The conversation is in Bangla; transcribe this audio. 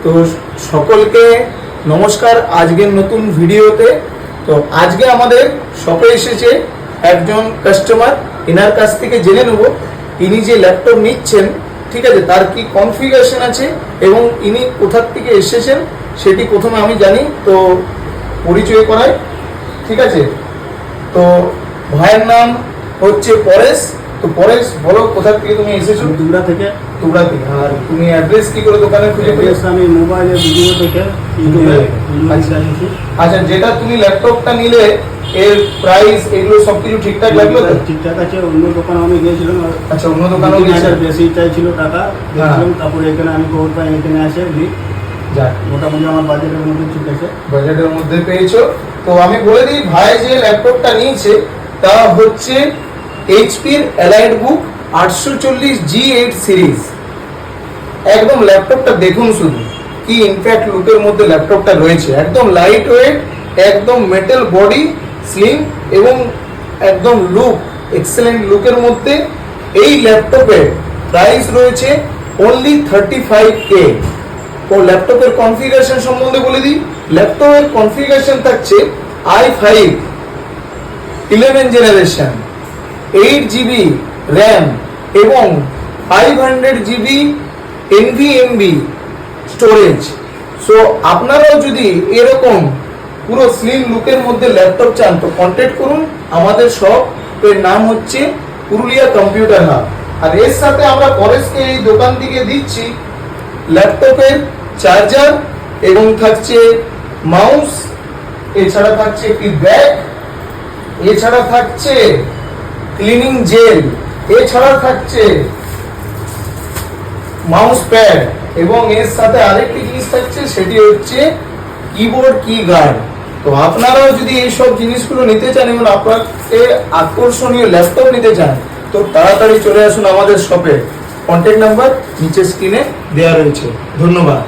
তো সকলকে নমস্কার আজকের নতুন ভিডিওতে। তো আজকে আমাদের শপে এসেছে একজন কাস্টমার, এনার কাছ থেকে জেনে নেব ইনি যে ল্যাপটপ নিচ্ছেন, ঠিক আছে, তার কি কনফিগারেশন আছে এবং ইনি কোথার থেকে এসেছেন সেটি প্রথমে আমি জানি। তো পরিচয় করাই, ঠিক আছে। তো ভাইয়ের নাম হচ্ছে পরেশ। তো পরেশ, বলো কোথা থেকে তুমি এসেছো? দুবরা থেকে। দুবরা থেকে। আর তুমি অ্যাড্রেস কি করে দোকানে খুঁজে পেয়েছো? আমি মোবাইলে ভিডিও থেকে ইউটিউবে আচ্ছা, যেটা তুমি ল্যাপটপটা নিলে এর প্রাইস এগুলো সবকিছু ঠিকঠাক লাগলো তো? ঠিকঠাক আছে। অন্য দোকানে আমি গিয়েছিলাম। আচ্ছা, অন্য দোকানেও গিয়েছিলাম, বেশি চাইছিল টাকা দিয়েছিলাম। তারপরে এখানে আমি খবর পাই এখানে আসে নি, যাক মোটামুটি আমার বাজেটের মধ্যে ঠিক আছে। বাজেটের মধ্যে পেয়েছো। তো আমি বলে দিই, ভাই যে ল্যাপটপটা নিয়েছে তা হচ্ছে এইচপির এলাইট বুক 840 G8 সিরিজ। একদম ল্যাপটপটা দেখুন শুধু কি ইনফ্যাক্ট লুকের মধ্যে ল্যাপটপটা রয়েছে। একদম লাইট ওয়েট, একদম মেটাল বডি, স্লিম এবং একদম লুক এক্সেলেন্ট লুকের মধ্যে এই ল্যাপটপের প্রাইস রয়েছে অনলি 35K। ও ল্যাপটপের কনফিগারেশন সম্বন্ধে বলে দিই, ল্যাপটপের কনফিগারেশন থাকছে i5 11 জেনারেশন, 8GB র্যাম এবং 500GB NVMe স্টোরেজ। সো আপনারাও যদি এরকম পুরো স্লিম লুকের মধ্যে ল্যাপটপ চান তো কন্ট্যাক্ট করুন। আমাদের শপের নাম হচ্ছে পুরুলিয়া কম্পিউটার হাব। আর এর সাথে আমরা পরেশকে এই দোকান থেকে দিচ্ছি ল্যাপটপের চার্জার এবং থাকছে মাউস, এছাড়া থাকছে একটি ব্যাগ, এছাড়া থাকছে ক্লিনিং জেল, এছাড়া থাকছে মাউস প্যাড এবং এর সাথে আরেকটি জিনিস থাকছে সেটি হচ্ছে কিবোর্ড কি গার্ড। তো আপনারাও যদি এইসব জিনিসগুলো নিতে চান এবং আপনাকে আকর্ষণীয় ল্যাপটপ নিতে চান তো তাড়াতাড়ি চলে আসুন আমাদের শপে। কন্ট্যাক্ট নাম্বার নিচে স্ক্রিনে দেওয়া রয়েছে। ধন্যবাদ।